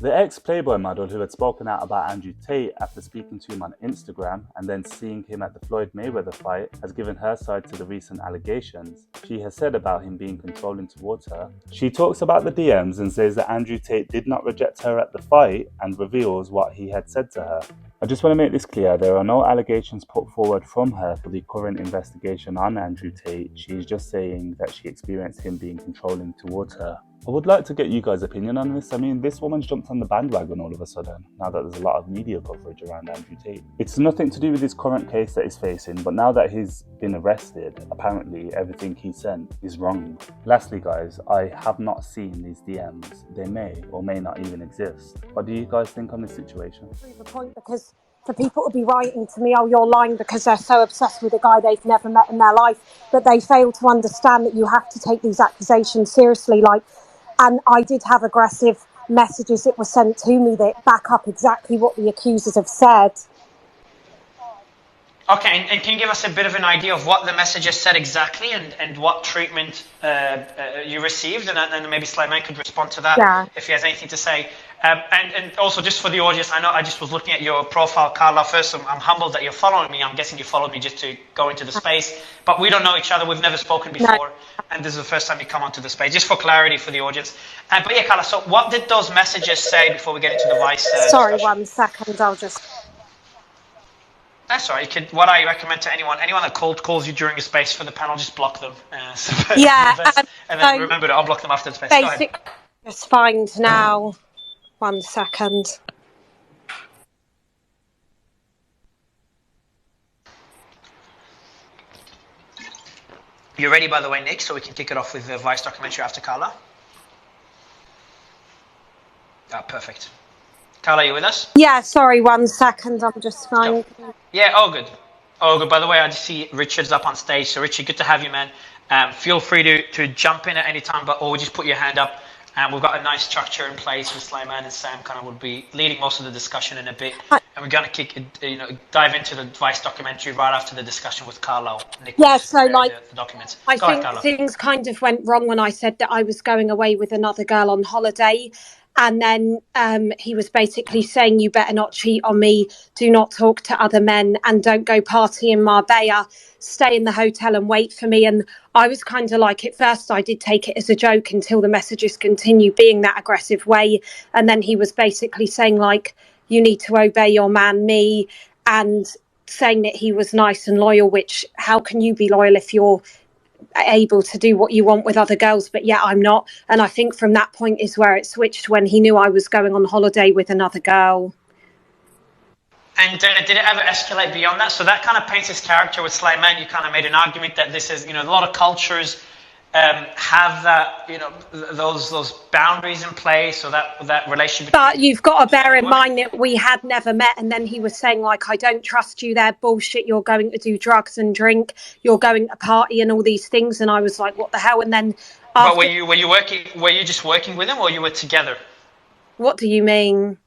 The ex-Playboy model who had spoken out about Andrew Tate after speaking to him on Instagram and then seeing him at the Floyd Mayweather fight has given her side to the recent allegations. She has said about him being controlling towards her. She talks about the DMs and says that Andrew Tate did not reject her at the fight and reveals what he had said to her. I just want to make this clear, there are no allegations put forward from her for the current investigation on Andrew Tate. She is just saying that she experienced him being controlling towards her. I would like to get you guys' opinion on this. I mean, this woman's jumped on the bandwagon all of a sudden, now that there's a lot of media coverage around Andrew Tate. It's nothing to do with his current case that he's facing, but now that he's been arrested, apparently everything he sent is wrong. Lastly guys, I have not seen these DMs. They may or may not even exist. What do you guys think on this situation? The point, because for people to be writing to me, oh, you're lying because they're so obsessed with a guy they've never met in their life, but they fail to understand that you have to take these accusations seriously. And I did have aggressive messages that were sent to me that back up exactly what the accusers have said. Okay, and can you give us a bit of an idea of what the messages said exactly and what treatment you received? And maybe Sulaiman could respond to that if he has anything to say. And also, just for the audience, I know I just was looking at your profile, Carla. First, I'm humbled that you're following me. I'm guessing you followed me just to go into the space. But we don't know each other. We've never spoken before. No. And this is the first time you come onto the space, just for clarity for the audience. But yeah, Carla, so what did those messages say before we get into the Vice Sorry, discussion? 1 second. I'll just... That's all right. What I recommend to anyone that calls you during a space for the panel, just block them. And then remember to unblock them after the space. Basic, it's fine now. 1 second. You ready, by the way, Nick? So we can kick it off with the Vice documentary after Carla. Perfect. Carla, you with us? Yeah, sorry, 1 second. I'm just fine. Yeah, all good. All good. By the way, I just see Richard's up on stage. So, Richard, good to have you, man. Feel free to jump in at any time, or just put your hand up. We've got a nice structure in place with Sulaiman and Sam kind of will be leading most of the discussion in a bit. And we're going to dive into the Vice documentary right after the discussion with Carla. Yeah, so the documents. I think things kind of went wrong when I said that I was going away with another girl on holiday. And then he was basically saying, you better not cheat on me, do not talk to other men, and don't go party in Marbella, stay in the hotel and wait for me. And I was kind of like, at first I did take it as a joke until the messages continue being that aggressive way. And then he was basically saying, like, you need to obey your man, me, and saying that he was nice and loyal, which how can you be loyal if you're able to do what you want with other girls, but yeah, I'm not. And I think from that point is where it switched, when he knew I was going on holiday with another girl. And did it ever escalate beyond that? So that kind of paints his character with Sulaiman. You kind of made an argument that this is, a lot of cultures have that, those boundaries in place, or that relationship. But you've got to bear in mind that we had never met, and then he was saying, like, I don't trust you, they're bullshit, you're going to do drugs and drink, you're going to party and all these things. And I was like, what the hell? And then but were you just working with him, or you were together? What do you mean?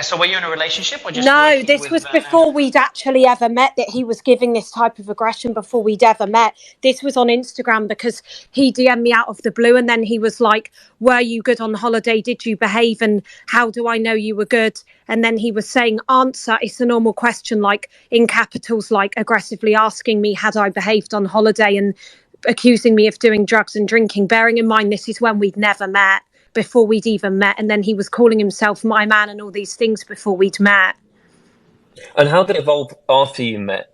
So were you in a relationship, or just No, this was before we'd actually ever met, that he was giving this type of aggression before we'd ever met. This was on Instagram because he DM'd me out of the blue, and then he was like, were you good on holiday? Did you behave? And how do I know you were good? And then he was saying, answer, it's a normal question, like in capitals, like aggressively asking me, had I behaved on holiday, and accusing me of doing drugs and drinking. Bearing in mind, this is when we'd never met, before we'd even met, and then he was calling himself my man and all these things before we'd met. And how did it evolve after you met?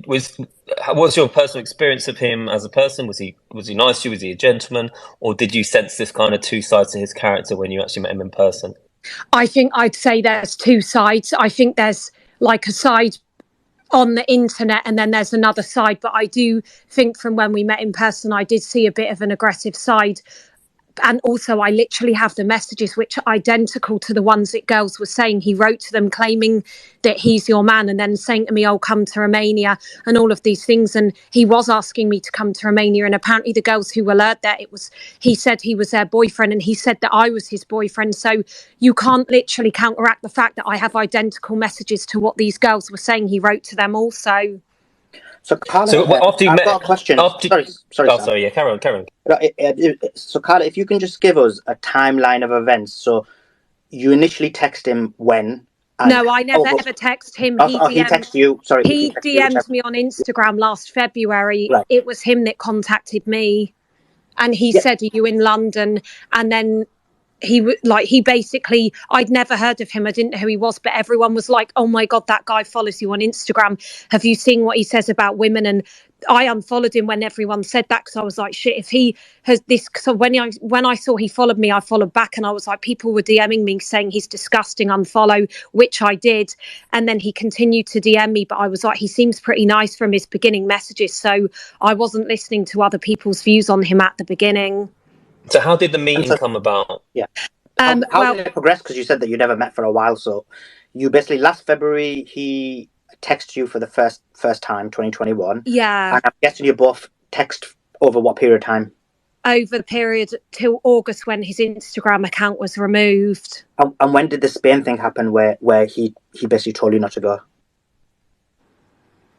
What's your personal experience of him as a person? Was he nice to you? Was he a gentleman? Or did you sense this kind of two sides to his character when you actually met him in person? I think I'd say there's two sides. I think there's like a side on the internet, and then there's another side. But I do think from when we met in person, I did see a bit of an aggressive side. And also, I literally have the messages which are identical to the ones that girls were saying. He wrote to them claiming that he's your man, and then saying to me, oh, come to Romania, and all of these things. And he was asking me to come to Romania. And apparently the girls who alert that he said he was their boyfriend, and he said that I was his boyfriend. So you can't literally counteract the fact that I have identical messages to what these girls were saying he wrote to them also. So, Carla, So after you I've met, got a question. Sorry, oh, Sam. sorry, yeah, carry on. So, Carla, if you can just give us a timeline of events. So, you initially text him when? No, I never ever text him. He texted you. Sorry, he DM'd me on Instagram last February. Right. It was him that contacted me, and he said, "Are you in London?" And then he basically, I'd never heard of him. I didn't know who he was, but everyone was like, "Oh my God, that guy follows you on Instagram. Have you seen what he says about women?" And I unfollowed him when everyone said that, because I was like, shit, if he has this. So when I saw he followed me, I followed back, and I was like, people were DMing me saying he's disgusting, unfollow, which I did. And then he continued to DM me, but I was like, he seems pretty nice from his beginning messages. So I wasn't listening to other people's views on him at the beginning. So how did the meeting come about? Yeah. How did it progress? Because you said that you never met for a while. So you basically, last February, he texted you for the first time, 2021. Yeah. And I'm guessing you both text over what period of time? Over the period till August, when his Instagram account was removed. And when did the Spain thing happen where he basically told you not to go?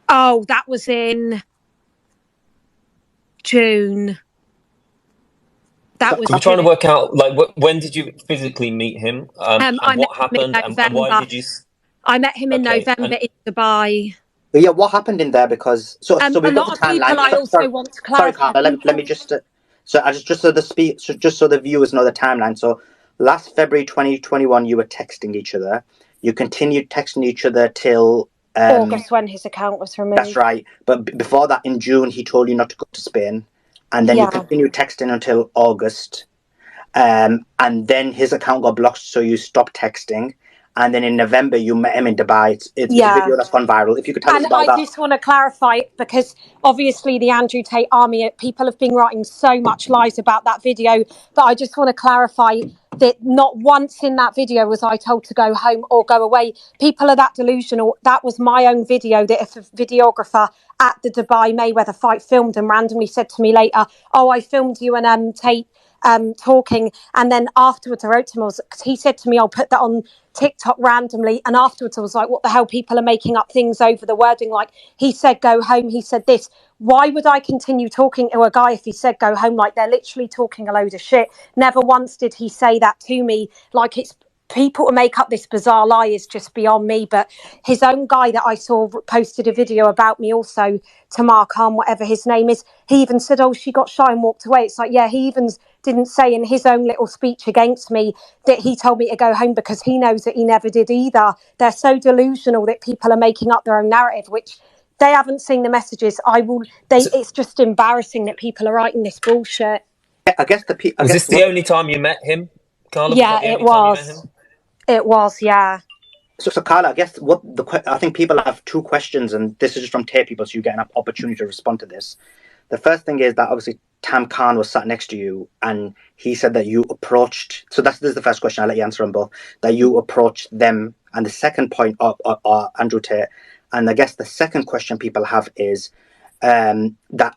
Oh, that was in June. I'm trying to work out, like, when did you physically meet him? And what happened? And why did you? I met him in November in Dubai. Yeah, what happened in there? Because so a we've lot got the of timeline. people I also want to clarify. Sorry, Carla, let me just. Just so the viewers know the timeline. So last February 2021, you were texting each other. You continued texting each other till August, when his account was removed. That's right. But before that, in June, he told you not to go to Spain. And then you continued texting until August. And then his account got blocked, so you stopped texting. And then in November, you met him in Dubai. It's a video that's gone viral. If you could tell us about that. And I just want to clarify, because obviously the Andrew Tate army, people have been writing so much lies about that video, but I just want to clarify that not once in that video was I told to go home or go away. People are that delusional. That was my own video that if a videographer at the Dubai Mayweather fight filmed and randomly said to me later, "Oh, I filmed you and Tate talking." And then afterwards I wrote to him, he said to me, "I'll put that on TikTok randomly." And afterwards I was like, what the hell, people are making up things over the wording, like he said go home, he said this. Why would I continue talking to a guy if he said go home? Like, they're literally talking a load of shit. Never once did he say that to me. Like, it's people to make up this bizarre lie is just beyond me. But his own guy that I saw posted a video about me also, Tamar Khan, whatever his name is. He even said, "Oh, she got shy and walked away." It's like, yeah, he even didn't say in his own little speech against me that he told me to go home, because he knows that he never did either. They're so delusional that people are making up their own narrative, which they haven't seen the messages. It's just embarrassing that people are writing this bullshit. I guess was this the only time you met him, Carla? Yeah, it was. It was, yeah. So Carla, I guess I think people have two questions, and this is just from Tate people, so you get an opportunity to respond to this. The first thing is that obviously Tam Khan was sat next to you, and he said that you approached. So this is the first question. I'll let you answer them both. That you approached them, and the second point are Andrew Tate. And I guess the second question people have is that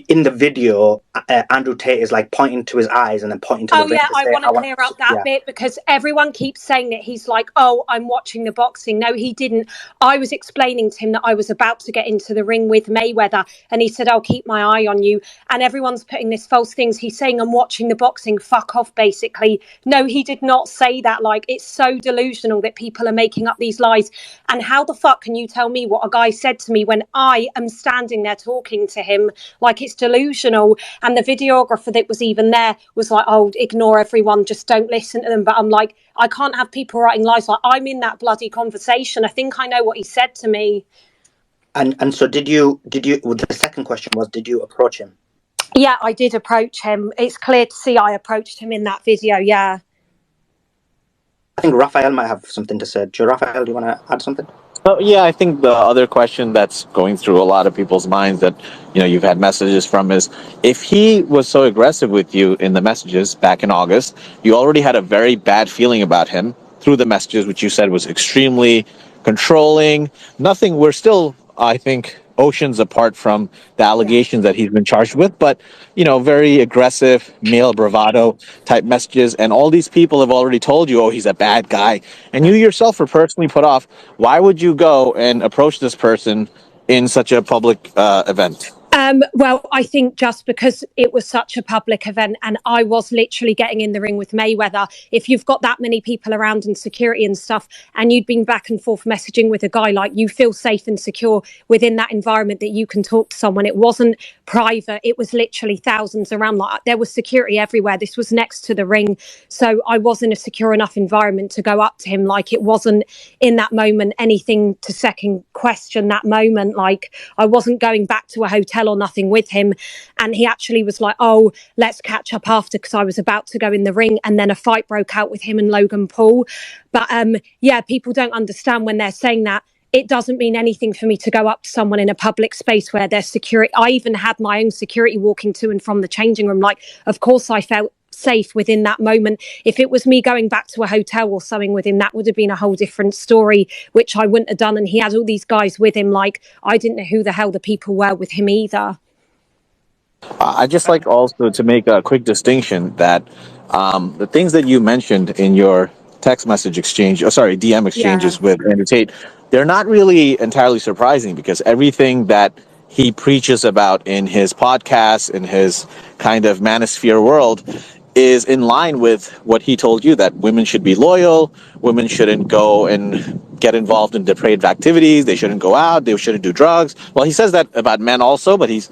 in the video, Andrew Tate is like pointing to his eyes and then pointing to the ring. I want to clear up that bit, because everyone keeps saying that he's like, "Oh, I'm watching the boxing." No, he didn't. I was explaining to him that I was about to get into the ring with Mayweather, and he said, "I'll keep my eye on you." And everyone's putting this false things. He's saying, "I'm watching the boxing, fuck off," basically. No, he did not say that. Like, it's so delusional that people are making up these lies. And how the fuck can you tell me what a guy said to me when I am standing there talking to him? Like, it's delusional. And the videographer that was even there was like, "Oh, ignore everyone, just don't listen to them." But I'm like, I can't have people writing lies. Like, I'm in that bloody conversation. I think I know what he said to me. And so did you the second question was, did you approach him? Yeah, I did approach him. It's clear to see I approached him in that video. Yeah, I think Raphael might have something to say. Raphael, do you want to add something? Yeah, I think the other question that's going through a lot of people's minds that, you've had messages from is, if he was so aggressive with you in the messages back in August, you already had a very bad feeling about him through the messages, which you said was extremely controlling. We're still, I think, oceans apart from the allegations that he's been charged with, but, very aggressive, male bravado type messages. And all these people have already told you, "Oh, he's a bad guy." And you yourself are personally put off. Why would you go and approach this person in such a public event? Well, I think just because it was such a public event and I was literally getting in the ring with Mayweather, if you've got that many people around and security and stuff, and you'd been back and forth messaging with a guy, like, you feel safe and secure within that environment that you can talk to someone. It wasn't private. It was literally thousands around. Like, there was security everywhere. This was next to the ring. So I was in a secure enough environment to go up to him. Like, it wasn't in that moment anything to second question that moment. Like, I wasn't going back to a hotel or nothing with him, and he actually was like, oh, let's catch up after, because I was about to go in the ring, and then a fight broke out with him and Logan Paul. But yeah, people don't understand when they're saying that. It doesn't mean anything for me to go up to someone in a public space where there's security. I even had my own security walking to and from the changing room. Like, of course I felt safe within that moment. If it was me going back to a hotel or something with him, that would have been a whole different story, which I wouldn't have done. And he had all these guys with him. Like, I didn't know who the hell the people were with him either. I'd just like also to make a quick distinction that the things that you mentioned in your text message exchange, DM exchanges with Andrew Tate, they're not really entirely surprising, because everything that he preaches about in his podcast, in his kind of manosphere world, is in line with what he told you, that women should be loyal, women shouldn't go and get involved in depraved activities, they shouldn't go out, they shouldn't do drugs. Well, he says that about men also, but he's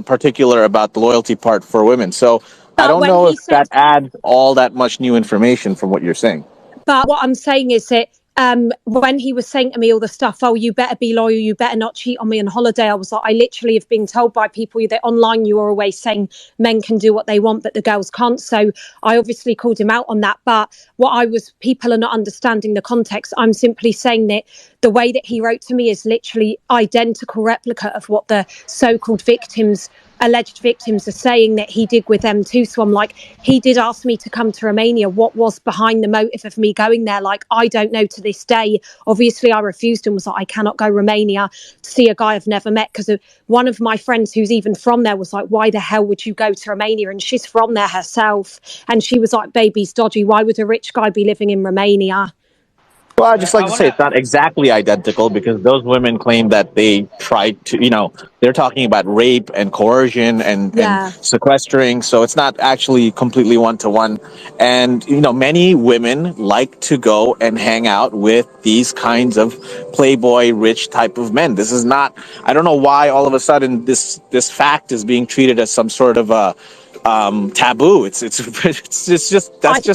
particular about the loyalty part for women. So I don't know if that adds all that much new information from what you're saying. But what I'm saying is that when he was saying to me all the stuff, oh, you better be loyal, you better not cheat on me on holiday, I was like, I literally have been told by people that online you are always saying men can do what they want, but the girls can't. So I obviously called him out on that. But people are not understanding the context. I'm simply saying that the way that he wrote to me is literally identical replica of what the so-called alleged victims are saying that he did with them too. So I'm like, he did ask me to come to Romania. What was behind the motive of me going there? Like, I don't know to this day. Obviously I refused and was like, I cannot go Romania to see a guy I've never met, because one of my friends who's even from there was like, why the hell would you go to Romania? And she's from there herself, and she was like, baby's dodgy, why would a rich guy be living in Romania? Well, I'd just like to say it's not exactly identical, because those women claim that they tried to, they're talking about rape and coercion and sequestering. So it's not actually completely one-to-one. And, many women like to go and hang out with these kinds of playboy, rich type of men. This is not, I don't know why all of a sudden this fact is being treated as some sort of a taboo. It's just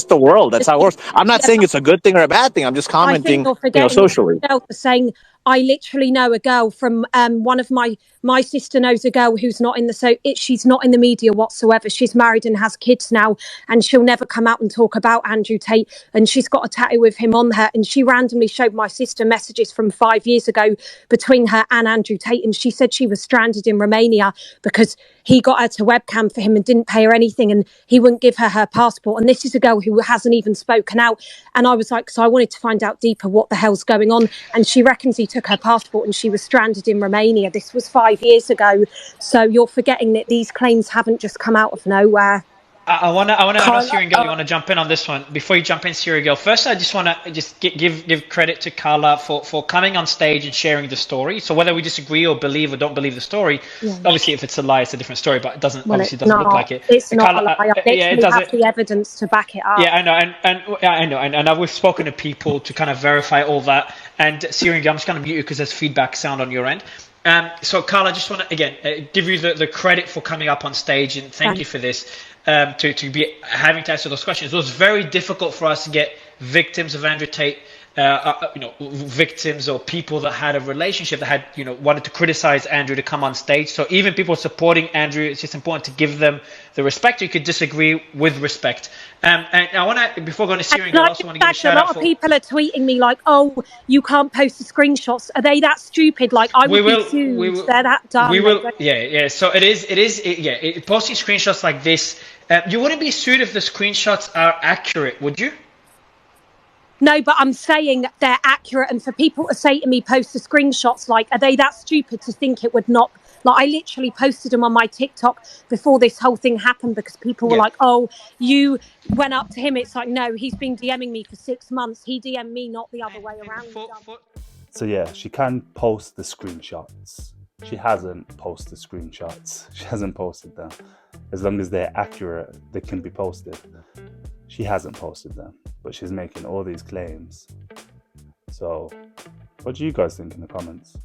the world. That's how it works. I'm not saying it's a good thing or a bad thing. I'm just commenting, socially. Saying, I literally know a girl from one of my sister knows a girl who's not she's not in the media whatsoever. She's married and has kids now, and she'll never come out and talk about Andrew Tate, and she's got a tattoo with him on her, and she randomly showed my sister messages from 5 years ago between her and Andrew Tate, and she said she was stranded in Romania because he got her to webcam for him and didn't pay her anything, and he wouldn't give her passport. And this is a girl who hasn't even spoken out. And I was like, so I wanted to find out deeper what the hell's going on. And she reckons he took her passport and she was stranded in Romania. This was 5 years ago. So you're forgetting that these claims haven't just come out of nowhere. I want to know, Syrian Girl, you want to jump in on this one? Before you jump in, Syrian Girl, first I just want to give credit to Carla for coming on stage and sharing the story. So whether we disagree or believe or don't believe the story, obviously if it's a lie, it's a different story, but it doesn't look like it. It's not a lie. I literally have the evidence to back it up. Yeah, I know, and we've spoken to people to kind of verify all that. And Syrian Girl, I'm just going to mute you because there's feedback sound on your end. So Carla, I just want to again give you the credit for coming up on stage, and thank you for this. To be having to answer those questions. It was very difficult for us to get victims of Andrew Tate, victims or people that had a relationship that had, wanted to criticize Andrew to come on stage. So even people supporting Andrew, it's just important to give them the respect. You could disagree with respect. And I want to, before going to Syrian, I also want to give a shout out. A lot of people are tweeting me like, oh, you can't post the screenshots. Are they that stupid? Like, I would be sued. They're that dumb. We will, yeah. So posting screenshots like this, you wouldn't be sued if the screenshots are accurate, would you? No, but I'm saying they're accurate. And for people to say to me, post the screenshots, like, are they that stupid to think it would not? Like, I literally posted them on my TikTok before this whole thing happened because people were like, oh, you went up to him. It's like, no, he's been DMing me for 6 months. He DM'd me, not the other way around. So yeah, she can post the screenshots. She hasn't posted screenshots. She hasn't posted them. As long as they're accurate, they can be posted. She hasn't posted them, but she's making all these claims. So what do you guys think in the comments?